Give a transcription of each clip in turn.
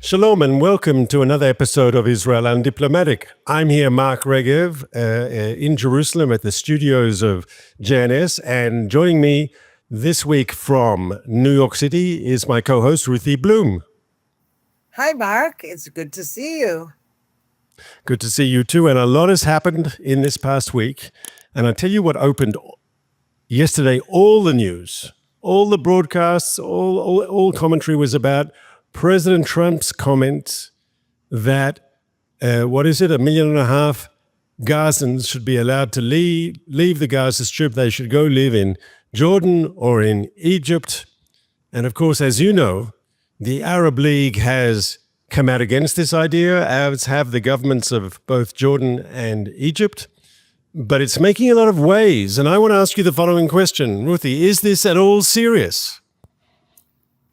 Shalom and welcome to another episode of Israel Undiplomatic. I'm here, Mark Regev, in Jerusalem at the studios of JNS, and joining me this week from New York City is my co-host, Ruthie Blum. Hi, Mark. It's good to see you. Good to see you too, and a lot has happened in this past week. And I'll tell you what opened yesterday, all the news, all the broadcasts, all commentary was about President Trump's comment that, 1.5 million Gazans should be allowed to leave the Gaza Strip. They should go live in Jordan or in Egypt. And of course, as you know, the Arab League has come out against this idea, as have the governments of both Jordan and Egypt. But it's making a lot of waves. And I want to ask you the following question. Ruthie, is this at all serious?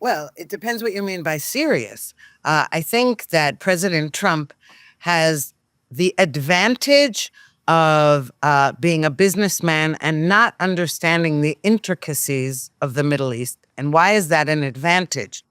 Well, it depends what you mean by serious. I think that President Trump has the advantage of being a businessman and not understanding the intricacies of the Middle East. And why is that an advantage?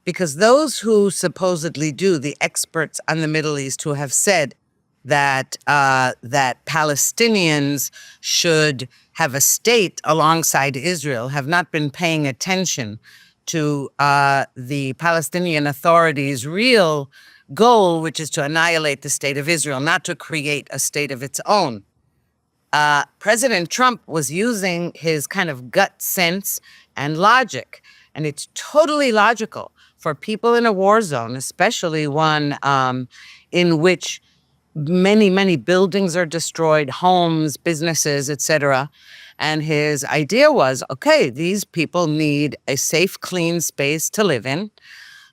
Because those who supposedly do, the experts on the Middle East who have said that Palestinians should have a state alongside Israel, have not been paying attention to the Palestinian Authority's real goal, which is to annihilate the state of Israel, not to create a state of its own. President Trump was using his kind of gut sense and logic, and it's totally logical for people in a war zone, especially one in which many buildings are destroyed, homes, businesses, etc. And his idea was, okay, these people need a safe, clean space to live in.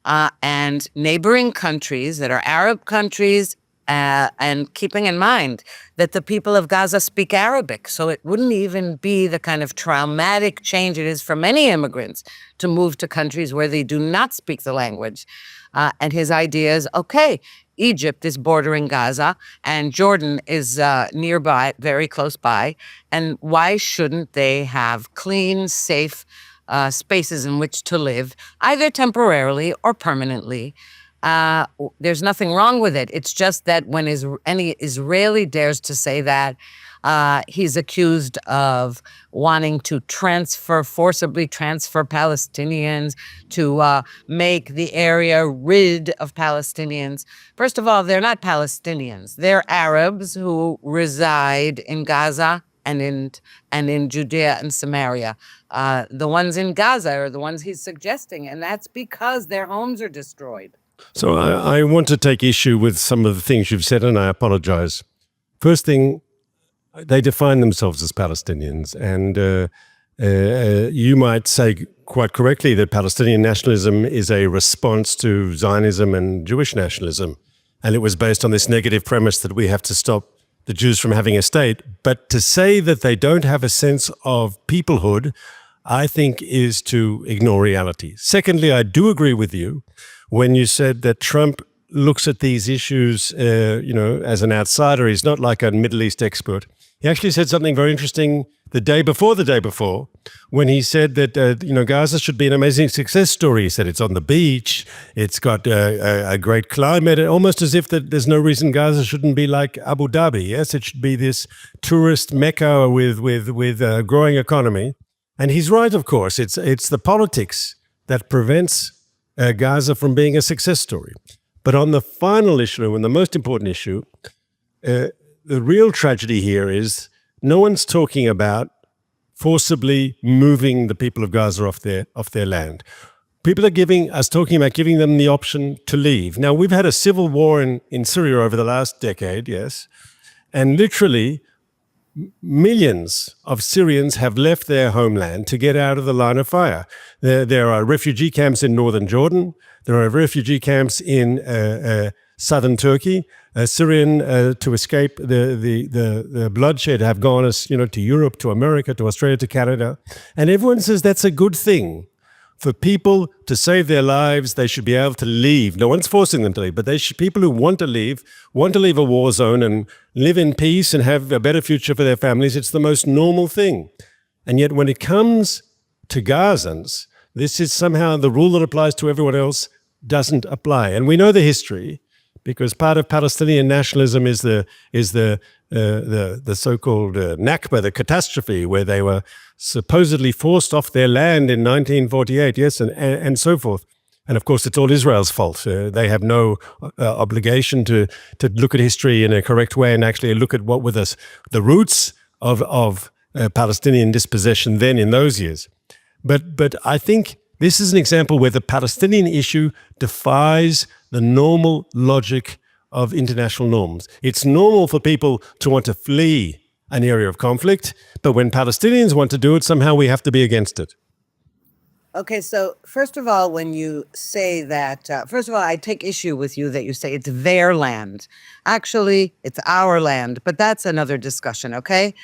And neighboring countries that are Arab countries, and keeping in mind that the people of Gaza speak Arabic. So it wouldn't even be the kind of traumatic change it is for many immigrants to move to countries where they do not speak the language. And his idea is, okay, Egypt is bordering Gaza and Jordan is nearby, very close by. And why shouldn't they have clean, safe spaces in which to live, either temporarily or permanently? There's nothing wrong with it. It's just that when any Israeli dares to say that, he's accused of wanting to forcibly transfer Palestinians, to make the area rid of Palestinians. First of all, they're not Palestinians. They're Arabs who reside in Gaza and in Judea and Samaria. The ones in Gaza are the ones he's suggesting, and that's because their homes are destroyed. So I want to take issue with some of the things you've said, and I apologize. First thing, they define themselves as Palestinians, and you might say quite correctly that Palestinian nationalism is a response to Zionism and Jewish nationalism, and it was based on this negative premise that we have to stop the Jews from having a state. But to say that they don't have a sense of peoplehood, I think, is to ignore reality. Secondly, I do agree with you when you said that Trump looks at these issues, as an outsider. He's not like a Middle East expert. He actually said something very interesting the day before, when he said that, Gaza should be an amazing success story. He said it's on the beach, it's got a great climate, almost as if that there's no reason Gaza shouldn't be like Abu Dhabi. Yes, it should be this tourist mecca with a growing economy. And he's right, of course. It's the politics that prevents Gaza from being a success story. But on the final issue, and the most important issue, the real tragedy here is no one's talking about forcibly moving the people of Gaza off their land. People are talking about giving them the option to leave. Now, we've had a civil war in Syria over the last decade, yes, and literally millions of Syrians have left their homeland to get out of the line of fire. There are refugee camps in northern Jordan. There are refugee camps in southern Turkey. Syrian to escape the bloodshed have gone to Europe, to America, to Australia, to Canada, and everyone says that's a good thing. For people to save their lives, they should be able to leave. No one's forcing them to leave, but people who want to leave a war zone and live in peace and have a better future for their families. It's the most normal thing. And yet when it comes to Gazans, this is somehow the rule that applies to everyone else doesn't apply. And we know the history, because part of Palestinian nationalism is the so-called Nakba, the catastrophe, where they were supposedly forced off their land in 1948, yes, and so forth. And of course, it's all Israel's fault. They have no obligation to look at history in a correct way and actually look at what were the roots of Palestinian dispossession then in those years. But I think this is an example where the Palestinian issue defies the normal logic of international norms. It's normal for people to want to flee an area of conflict, but when Palestinians want to do it, somehow we have to be against it. Okay, so first of all, when you say that, first of all, I take issue with you that you say it's their land. Actually, it's our land, but that's another discussion, okay?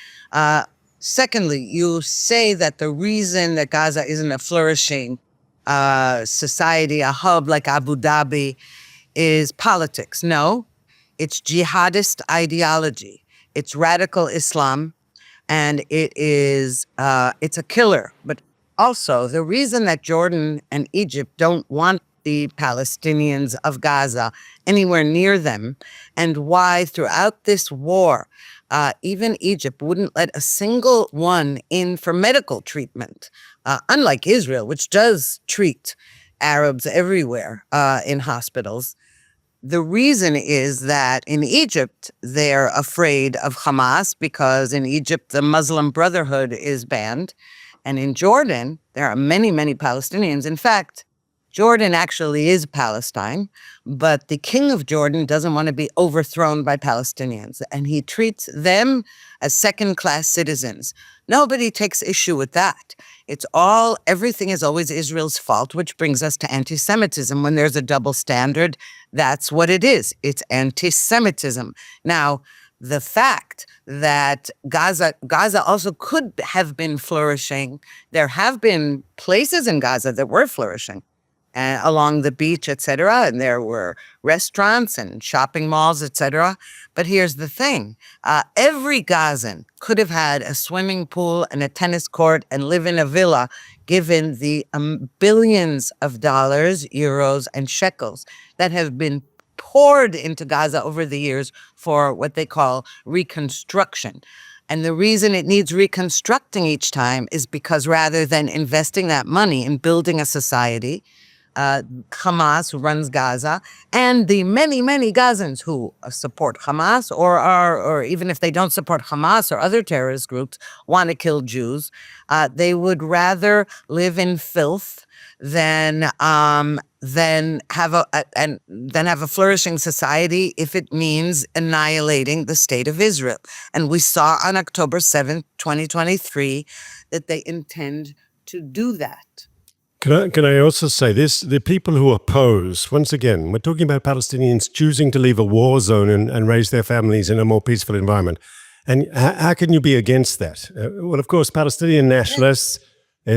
Secondly, you say that the reason that Gaza isn't a flourishing society, a hub like Abu Dhabi, is politics. No, it's jihadist ideology. It's radical Islam, and it's a killer. But also, the reason that Jordan and Egypt don't want the Palestinians of Gaza anywhere near them, and why throughout this war, even Egypt wouldn't let a single one in for medical treatment, unlike Israel, which does treat Arabs everywhere in hospitals. The reason is that in Egypt, they're afraid of Hamas because in Egypt, the Muslim Brotherhood is banned. And in Jordan, there are many, many Palestinians. In fact, Jordan actually is Palestine, but the king of Jordan doesn't want to be overthrown by Palestinians, and he treats them as second-class citizens. Nobody takes issue with that. Everything is always Israel's fault, which brings us to anti-Semitism. When there's a double standard, that's what it is. It's anti-Semitism. Now, the fact that Gaza also could have been flourishing, there have been places in Gaza that were flourishing. Along the beach, etc., and there were restaurants and shopping malls, etc. But here's the thing. Every Gazan could have had a swimming pool and a tennis court and live in a villa given the billions of dollars, euros, and shekels that have been poured into Gaza over the years for what they call reconstruction. And the reason it needs reconstructing each time is because rather than investing that money in building a society, Hamas, who runs Gaza, and the many, many Gazans who support Hamas or even if they don't support Hamas or other terrorist groups, want to kill Jews, they would rather live in filth than have a flourishing society if it means annihilating the state of Israel. And we saw on October 7th, 2023, that they intend to do that. Can I also say this? The people who oppose, once again, we're talking about Palestinians choosing to leave a war zone and raise their families in a more peaceful environment. And how can you be against that? Well, of course, Palestinian nationalists,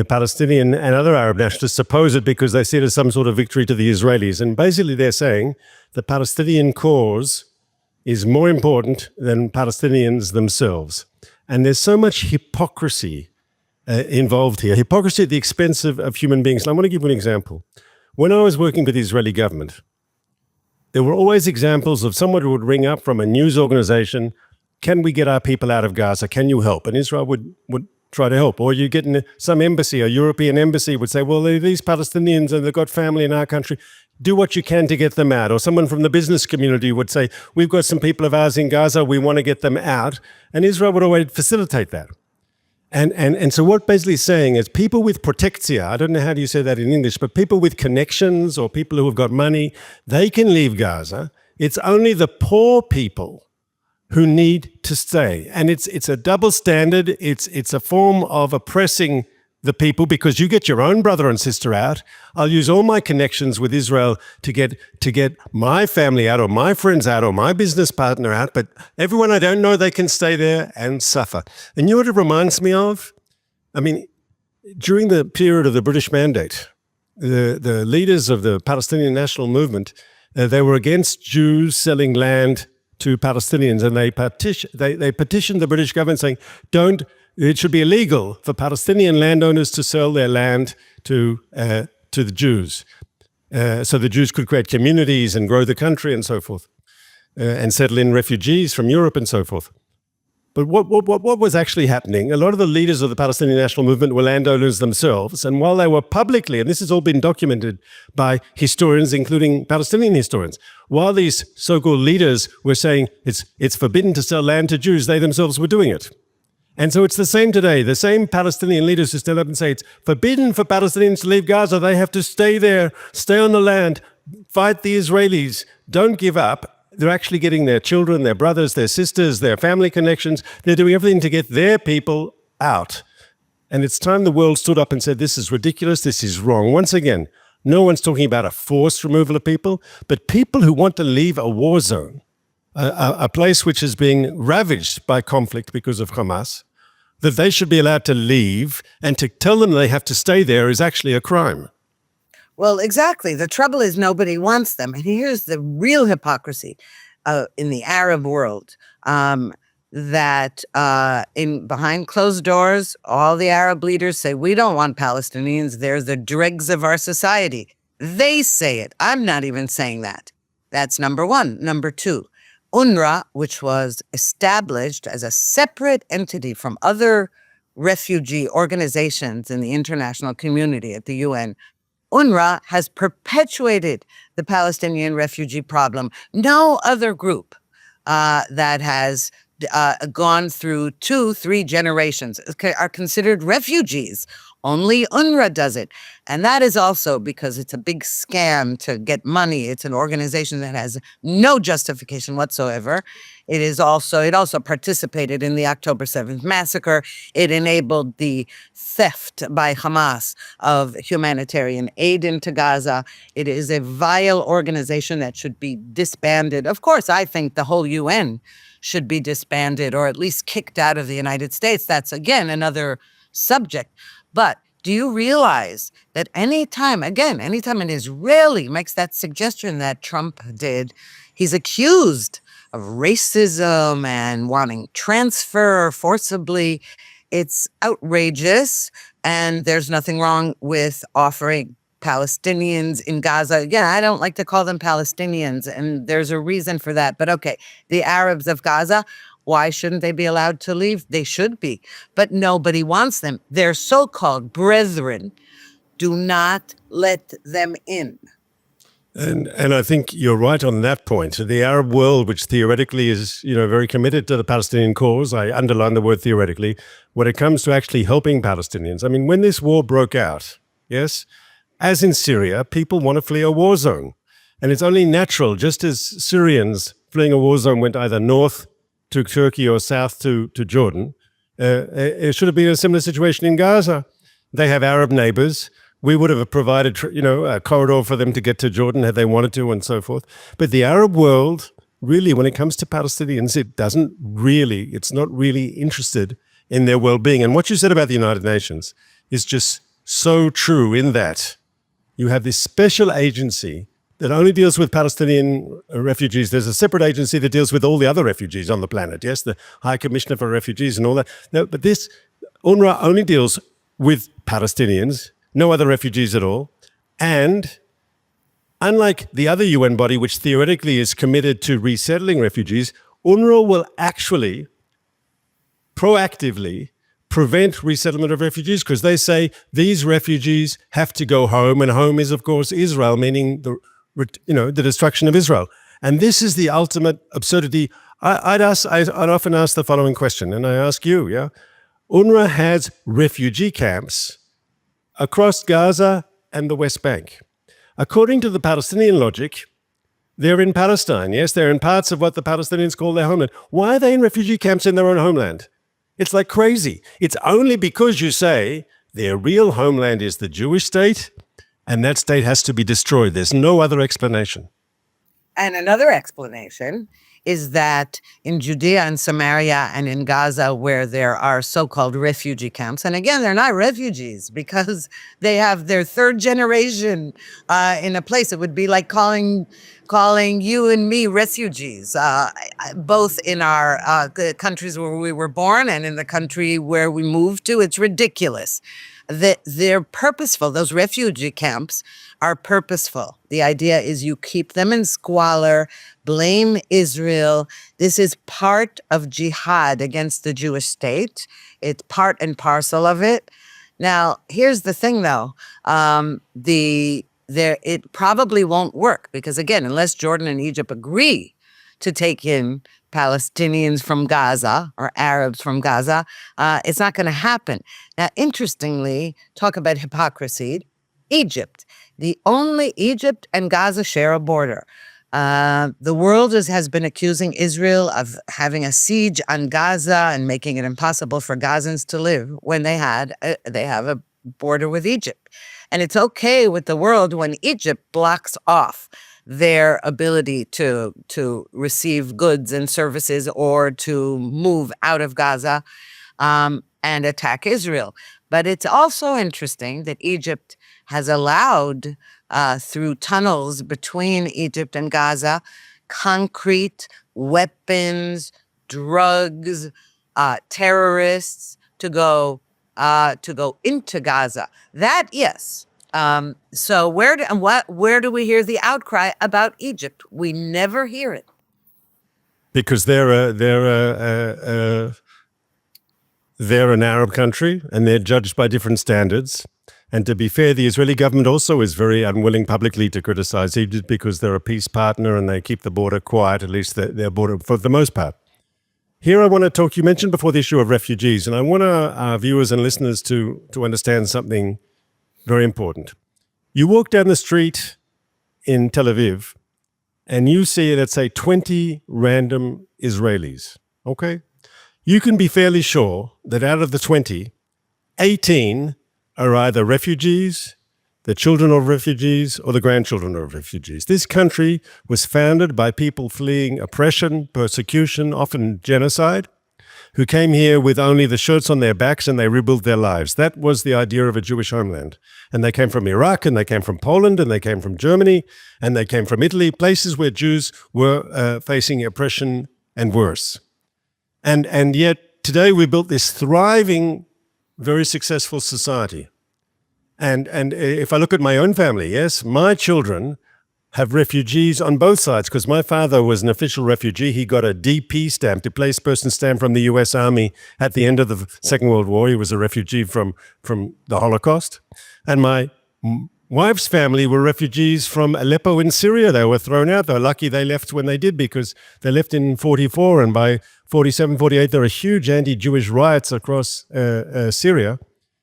Palestinian and other Arab nationalists oppose it because they see it as some sort of victory to the Israelis. And basically they're saying the Palestinian cause is more important than Palestinians themselves. And there's so much hypocrisy involved here. Hypocrisy at the expense of human beings. And I want to give you an example. When I was working with the Israeli government, there were always examples of someone who would ring up from a news organization, can we get our people out of Gaza? Can you help? And Israel would try to help. Or you get in some embassy, a European embassy would say, well, these Palestinians and they've got family in our country. Do what you can to get them out. Or someone from the business community would say, we've got some people of ours in Gaza, we want to get them out. And Israel would always facilitate that. And so what basically saying is people with protectia, I don't know how do you say that in English, but people with connections or people who have got money, they can leave Gaza. It's only the poor people who need to stay. And it's a double standard. It's a form of oppressing the people because you get your own brother and sister out. I'll use all my connections with Israel to get my family out or my friends out or my business partner out, but everyone I don't know, they can stay there and suffer. And you know what it reminds me of? I mean, during the period of the British Mandate, the leaders of the Palestinian National Movement, they were against Jews selling land to Palestinians, and they petitioned the British government saying, it should be illegal for Palestinian landowners to sell their land to the Jews. so the Jews could create communities and grow the country and so forth, and settle in refugees from Europe and so forth. But what was actually happening, a lot of the leaders of the Palestinian national movement were landowners themselves. And while they were publicly, and this has all been documented by historians, including Palestinian historians, while these so-called leaders were saying it's forbidden to sell land to Jews, they themselves were doing it. And so it's the same today. The same Palestinian leaders who stand up and say it's forbidden for Palestinians to leave Gaza. They have to stay there, stay on the land, fight the Israelis, don't give up. They're actually getting their children, their brothers, their sisters, their family connections. They're doing everything to get their people out. And it's time the world stood up and said, this is ridiculous, this is wrong. Once again, no one's talking about a forced removal of people, but people who want to leave a war zone, a place which is being ravaged by conflict because of Hamas, that they should be allowed to leave, and to tell them they have to stay there is actually a crime. Well, exactly. The trouble is nobody wants them. And here's the real hypocrisy in the Arab world, that in behind closed doors, all the Arab leaders say, we don't want Palestinians. They're the dregs of our society. They say it. I'm not even saying that. That's number one. Number two, UNRWA, which was established as a separate entity from other refugee organizations in the international community at the UN, UNRWA has perpetuated the Palestinian refugee problem. No other group that has gone through 2-3 generations are considered refugees. Only UNRWA does it. And that is also because it's a big scam to get money. It's an organization that has no justification whatsoever. It also participated in the October 7th massacre. It enabled the theft by Hamas of humanitarian aid into Gaza. It is a vile organization that should be disbanded. Of course, I think the whole UN should be disbanded or at least kicked out of the United States. That's, again, another subject. But do you realize that anytime an Israeli makes that suggestion that Trump did, he's accused of racism and wanting transfer forcibly? It's outrageous, and there's nothing wrong with offering Palestinians in Gaza. Again, I don't like to call them Palestinians, and there's a reason for that. But okay, the Arabs of Gaza, why shouldn't they be allowed to leave? They should be, but nobody wants them. Their so-called brethren do not let them in. And I think you're right on that point. The Arab world, which theoretically is, very committed to the Palestinian cause, I underline the word theoretically, when it comes to actually helping Palestinians. I mean, when this war broke out, yes, as in Syria, people want to flee a war zone. And it's only natural, just as Syrians fleeing a war zone went either north to Turkey or south to Jordan, it should have been a similar situation in Gaza. They have Arab neighbors. We would have provided, a corridor for them to get to Jordan had they wanted to, and so forth. But the Arab world, really, when it comes to Palestinians, it's not really interested in their well-being. And what you said about the United Nations is just so true, in that you have this special agency that only deals with Palestinian refugees. There's a separate agency that deals with all the other refugees on the planet. Yes, the High Commissioner for Refugees and all that. No, but this UNRWA only deals with Palestinians, no other refugees at all. And unlike the other UN body, which theoretically is committed to resettling refugees, UNRWA will actually proactively prevent resettlement of refugees, because they say these refugees have to go home, and home is, of course, Israel, meaning the destruction of Israel. And this is the ultimate absurdity. I'd often ask the following question, and I ask you, UNRWA has refugee camps across Gaza and the West Bank. According to the Palestinian logic, they're in Palestine. Yes, they're in parts of what the Palestinians call their homeland. Why are they in refugee camps in their own homeland? It's like crazy. It's only because you say their real homeland is the Jewish state, and that state has to be destroyed. There's no other explanation. And another explanation is that in Judea and Samaria and in Gaza, where there are so-called refugee camps, and again, they're not refugees because they have their third generation in a place. It would be like calling you and me refugees, both in our countries where we were born and in the country where we moved to. It's ridiculous. They're purposeful. Those refugee camps are purposeful. The idea is you keep them in squalor, blame Israel. This is part of jihad against the Jewish state. It's part and parcel of it. Now, here's the thing, though. It probably won't work because, again, unless Jordan and Egypt agree to take in Palestinians from Gaza or Arabs from Gaza, it's not going to happen. Now, interestingly, talk about hypocrisy. Egypt and Gaza share a border. The world has been accusing Israel of having a siege on Gaza and making it impossible for Gazans to live when they have a border with Egypt. And it's okay with the world when Egypt blocks off their ability to receive goods and services or to move out of Gaza and attack Israel. But it's also interesting that Egypt has allowed, through tunnels between Egypt and Gaza, concrete, weapons, drugs, terrorists to go into Gaza. That, yes. So where do we hear the outcry about Egypt? We never hear it. Because they're an Arab country and they're judged by different standards. And to be fair, the Israeli government also is very unwilling publicly to criticize Egypt because they're a peace partner and they keep the border quiet, at least their border for the most part. Here I want to talk, you mentioned before the issue of refugees, and I want our viewers and listeners to understand something very important. You walk down the street in Tel Aviv and you see, let's say, 20 random Israelis, okay? You can be fairly sure that out of the 20, 18 are either refugees, the children of refugees, or the grandchildren of refugees. This country was founded by people fleeing oppression, persecution, often genocide, who came here with only the shirts on their backs and they rebuilt their lives. That was the idea of a Jewish homeland. And they came from Iraq, and they came from Poland, and they came from Germany, and they came from Italy, places where Jews were facing oppression and worse. And yet today we built this thriving, very successful society. And if I look at my own family, yes, my children have refugees on both sides, because my father was an official refugee. He got a DP stamp, displaced person stamp, from the US Army at the end of the Second World War. He was a refugee from the Holocaust. And my wife's family were refugees from Aleppo in Syria. They were thrown out. They're lucky they left when they did, because they left in 44, and by 47, 48, there were huge anti-Jewish riots across Syria.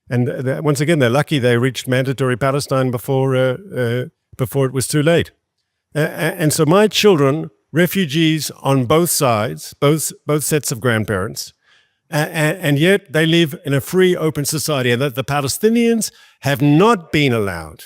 And once again, they're lucky they reached mandatory Palestine before it was too late. And so my children, refugees on both sides, both sets of grandparents, and yet they live in a free, open society. And that the Palestinians have not been allowed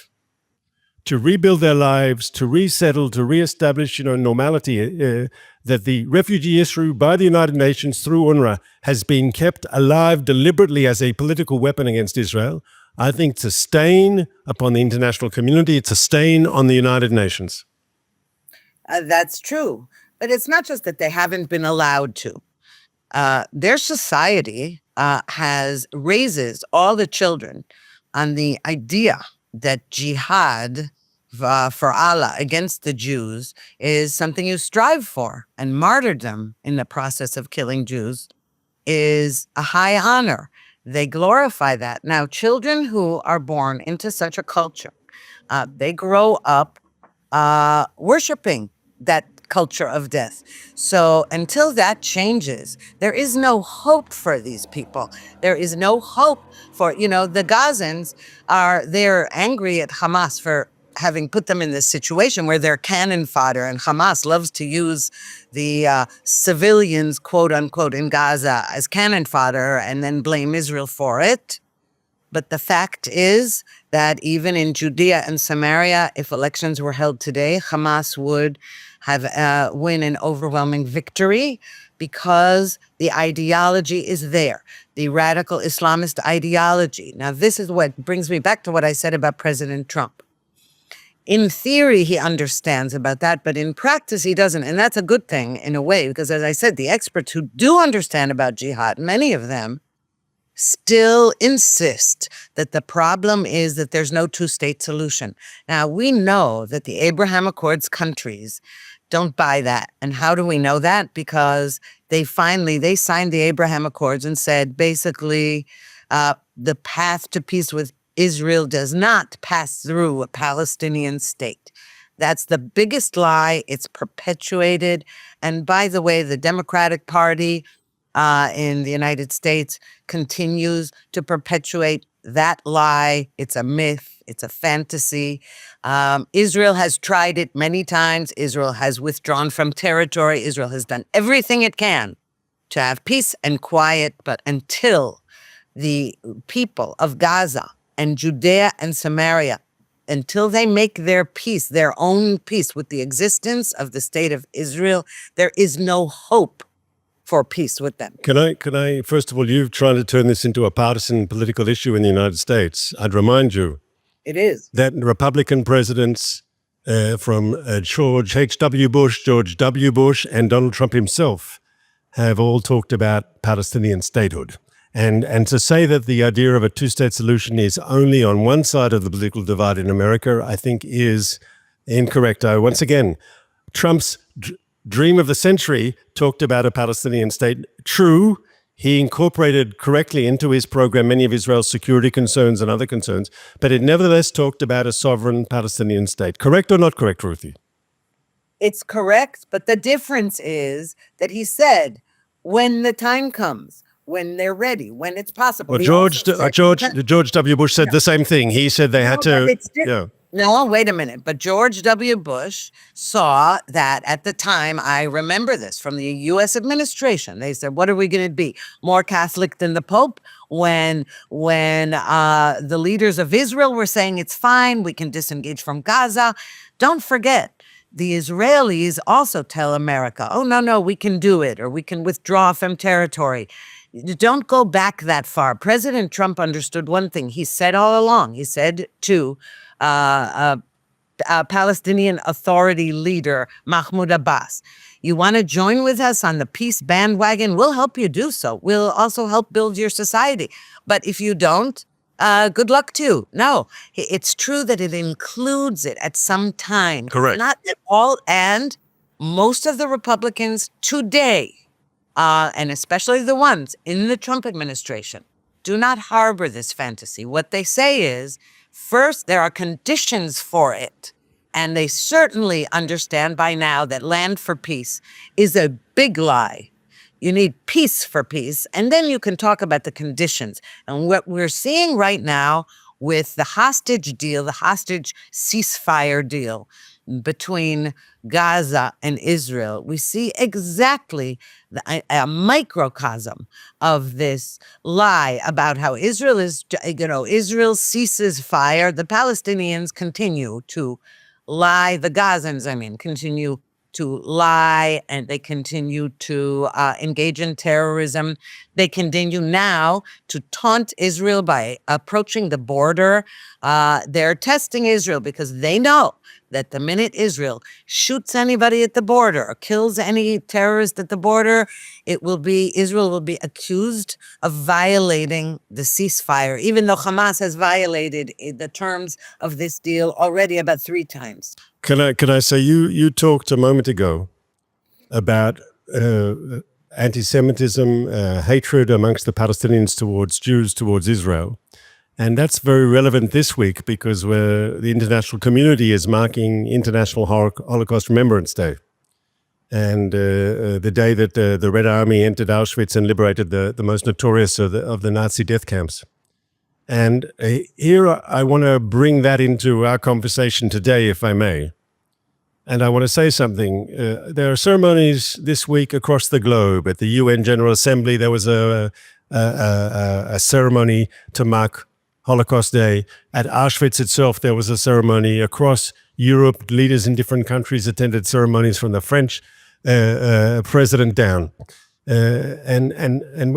to rebuild their lives, to resettle, to reestablish, normality. That the refugee issue by the United Nations through UNRWA has been kept alive deliberately as a political weapon against Israel. I think it's a stain upon the international community. It's a stain on the United Nations. That's true. But it's not just that they haven't been allowed to. Their society raises all the children on the idea that jihad for Allah against the Jews is something you strive for, and martyrdom in the process of killing Jews is a high honor. They glorify that. Now, children who are born into such a culture, they grow up worshiping that culture of death. So until that changes, there is no hope for these people. There is no hope for, the Gazans they're angry at Hamas for having put them in this situation where they're cannon fodder, and Hamas loves to use the civilians, quote unquote, in Gaza as cannon fodder and then blame Israel for it. But the fact is that even in Judea and Samaria, if elections were held today, Hamas would have win an overwhelming victory, because the ideology is there, the radical Islamist ideology. Now, this is what brings me back to what I said about President Trump. In theory, he understands about that, but in practice, he doesn't. And that's a good thing in a way, because as I said, the experts who do understand about jihad, many of them still insist that the problem is that there's no two-state solution. Now, we know that the Abraham Accords countries don't buy that. And how do we know that? Because they signed the Abraham Accords and said, basically, the path to peace with Israel does not pass through a Palestinian state. That's the biggest lie. It's perpetuated. And by the way, the Democratic Party in the United States continues to perpetuate that lie. It's a myth. It's a fantasy. Israel has tried it many times. Israel has withdrawn from territory. Israel has done everything it can to have peace and quiet. But until the people of Gaza and Judea and Samaria, until they make their peace, their own peace with the existence of the state of Israel, there is no hope for peace with them. Can I, first of all, you've tried to turn this into a partisan political issue in the United States. I'd remind you It is. that Republican presidents from George H.W. Bush, George W. Bush, and Donald Trump himself have all talked about Palestinian statehood. And to say that the idea of a two-state solution is only on one side of the political divide in America, I think is incorrect. Once again, Trump's dream of the century talked about a Palestinian state. True, he incorporated correctly into his program many of Israel's security concerns and other concerns, but it nevertheless talked about a sovereign Palestinian state. Correct or not correct, Ruthie? It's correct, but the difference is that he said, when the time comes, when they're ready, when it's possible. Well, He George also said- George W. Bush said the same thing. He said they had No, but to. it's different. No, wait a minute. But George W. Bush saw that at the time, I remember this from the U.S. administration. They said, what are we going to be? More Catholic than the Pope? When the leaders of Israel were saying it's fine, we can disengage from Gaza. Don't forget, the Israelis also tell America, oh, no, we can do it, or we can withdraw from territory. Don't go back that far. President Trump understood one thing. He said all along, he said to Palestinian Authority leader Mahmoud Abbas, you want to join with us on the peace bandwagon? We'll help you do so. We'll also help build your society. But if you don't, good luck too. No, it's true that it includes it at some time. Correct. Not at all. And most of the Republicans today, and especially the ones in the Trump administration, do not harbor this fantasy. What they say is, first, there are conditions for it. And they certainly understand by now that land for peace is a big lie. You need peace for peace, and then you can talk about the conditions. And what we're seeing right now with the hostage deal, the hostage ceasefire deal between Gaza and Israel, we see exactly a microcosm of this lie about how Israel ceases fire. The Palestinians continue to lie. The Gazans, continue to lie, and they continue to engage in terrorism. They continue now to taunt Israel by approaching the border. They're testing Israel because they know that the minute Israel shoots anybody at the border or kills any terrorist at the border, Israel will be accused of violating the ceasefire, even though Hamas has violated the terms of this deal already about 3 times. Can I say you talked a moment ago about anti-Semitism, hatred amongst the Palestinians towards Jews, towards Israel. And that's very relevant this week because the international community is marking International Holocaust Remembrance Day. And the day that the Red Army entered Auschwitz and liberated the most notorious of the Nazi death camps. And here I want to bring that into our conversation today, if I may. And I want to say something. There are ceremonies this week across the globe. At the UN General Assembly, there was a ceremony to mark Holocaust Day. At Auschwitz itself, there was a ceremony. Across Europe, leaders in different countries attended ceremonies from the French president down. And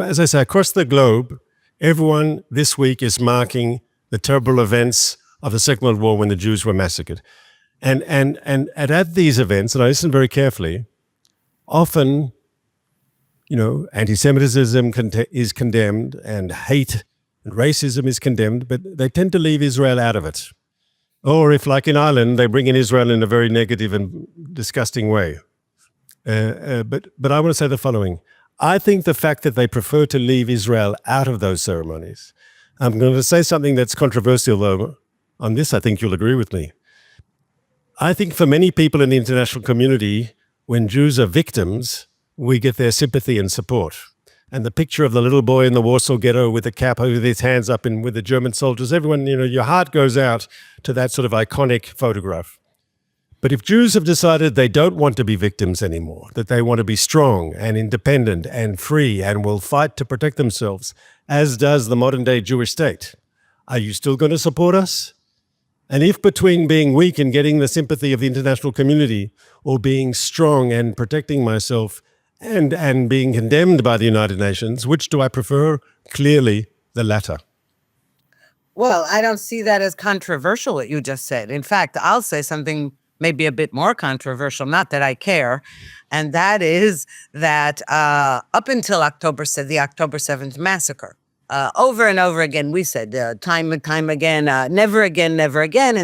as I say, across the globe, everyone this week is marking the terrible events of the Second World War when the Jews were massacred. And at these events, and I listen very carefully, often Anti-Semitism is condemned, and hate and racism is condemned, but they tend to leave Israel out of it. Or if, like in Ireland, they bring in Israel in a very negative and disgusting way. But I want to say the following. I think the fact that they prefer to leave Israel out of those ceremonies, I'm going to say something that's controversial, though. On this, I think you'll agree with me. I think for many people in the international community, when Jews are victims, we get their sympathy and support. And the picture of the little boy in the Warsaw Ghetto with a cap over his hands up with the German soldiers, everyone, your heart goes out to that sort of iconic photograph. But if Jews have decided they don't want to be victims anymore, that they want to be strong and independent and free and will fight to protect themselves, as does the modern-day Jewish state, are you still going to support us? And if between being weak and getting the sympathy of the international community or being strong and protecting myself and being condemned by the United Nations, which do I prefer? Clearly, the latter. Well, I don't see that as controversial, what you just said. In fact, I'll say something maybe a bit more controversial, not that I care, and that is that up until the October 7th massacre, over and over again, we said time and time again, never again, never again,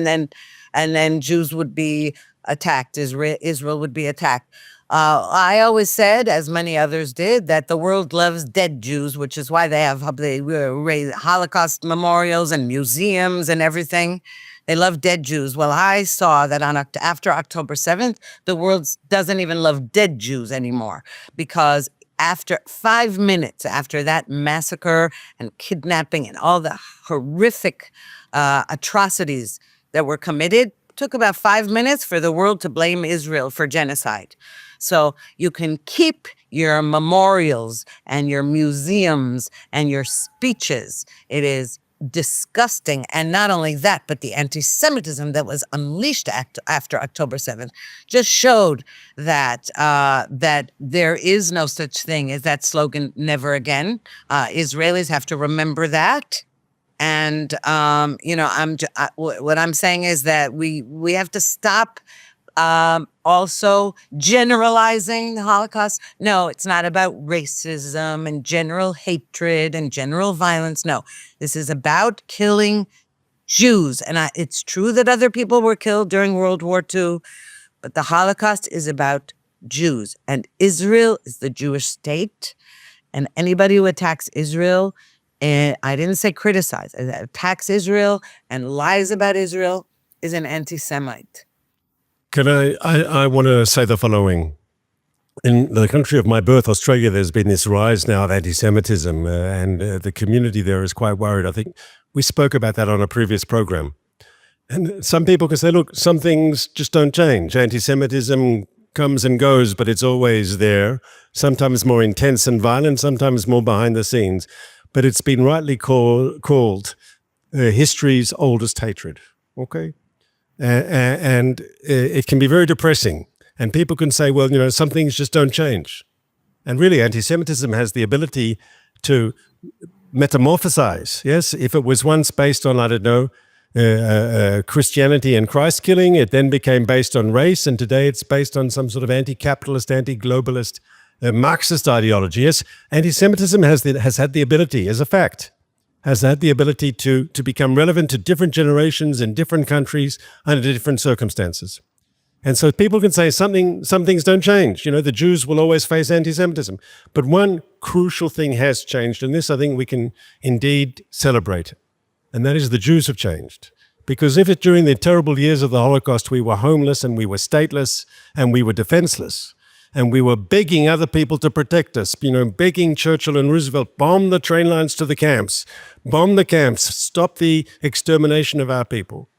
and then Jews would be attacked, Israel would be attacked. I always said, as many others did, that the world loves dead Jews, which is why they raise Holocaust memorials and museums and everything. They love dead Jews. Well, I saw that after October 7th, the world doesn't even love dead Jews anymore, because after 5 minutes after that massacre and kidnapping and all the horrific atrocities that were committed, it took about 5 minutes for the world to blame Israel for genocide. So you can keep your memorials and your museums and your speeches. It is disgusting. And not only that, but the anti-Semitism that was unleashed after October 7th just showed that that there is no such thing as that slogan, never again. Israelis have to remember that. And, what I'm saying is that we have to stop also generalizing the Holocaust. No, it's not about racism and general hatred and general violence. No, this is about killing Jews. And it's true that other people were killed during World War II, but the Holocaust is about Jews. And Israel is the Jewish state. And anybody who attacks Israel, and I didn't say criticize, attacks Israel and lies about Israel is an anti-Semite. I want to say the following. In the country of my birth, Australia, there's been this rise now of anti-Semitism, and the community there is quite worried. I think we spoke about that on a previous program. And some people can say, look, some things just don't change. Anti-Semitism comes and goes, but it's always there, sometimes more intense and violent, sometimes more behind the scenes. But it's been rightly called history's oldest hatred, okay? And it can be very depressing. And people can say, well, some things just don't change. And really, anti-Semitism has the ability to metamorphosize. Yes, if it was once based on, I don't know, Christianity and Christ killing, it then became based on race. And today it's based on some sort of anti-capitalist, anti-globalist, Marxist ideology. Yes, anti-Semitism has had the ability, as a fact, has had the ability to become relevant to different generations in different countries under different circumstances. And so people can say some things don't change. The Jews will always face anti-Semitism. But one crucial thing has changed, and this I think we can indeed celebrate, and that is the Jews have changed. Because if during the terrible years of the Holocaust we were homeless and we were stateless and we were defenseless, and we were begging other people to protect us, begging Churchill and Roosevelt, bomb the train lines to the camps, bomb the camps, stop the extermination of our people.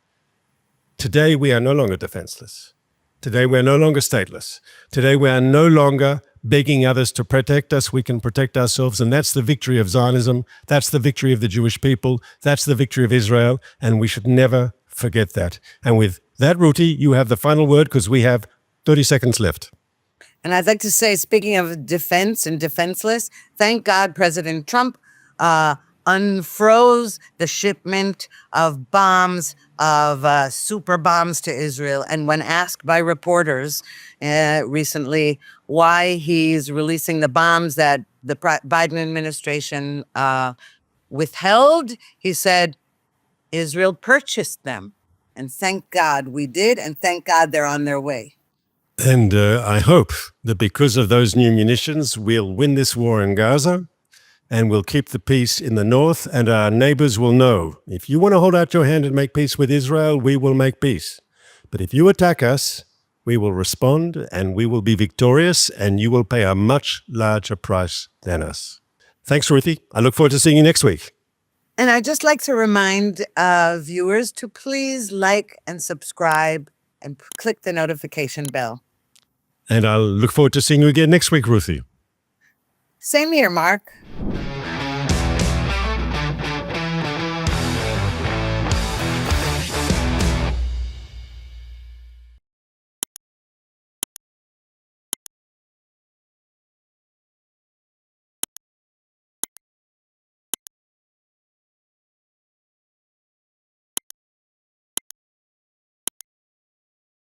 Today, we are no longer defenseless. Today, we are no longer stateless. Today, we are no longer begging others to protect us. We can protect ourselves, and that's the victory of Zionism. That's the victory of the Jewish people. That's the victory of Israel, and we should never forget that. And with that, Ruthie, you have the final word because we have 30 seconds left. And I'd like to say, speaking of defense and defenseless, thank God President Trump unfroze the shipment of bombs, of super bombs to Israel. And when asked by reporters recently why he's releasing the bombs that the Biden administration withheld. He said Israel purchased them. And thank God we did, and thank God they're on their way. And I hope that because of those new munitions, we'll win this war in Gaza and we'll keep the peace in the north, and our neighbors will know, if you want to hold out your hand and make peace with Israel, we will make peace. But if you attack us, we will respond and we will be victorious, and you will pay a much larger price than us. Thanks, Ruthie. I look forward to seeing you next week. And I'd just like to remind viewers to please like and subscribe and click the notification bell. And I'll look forward to seeing you again next week, Ruthie. Same here, Mark.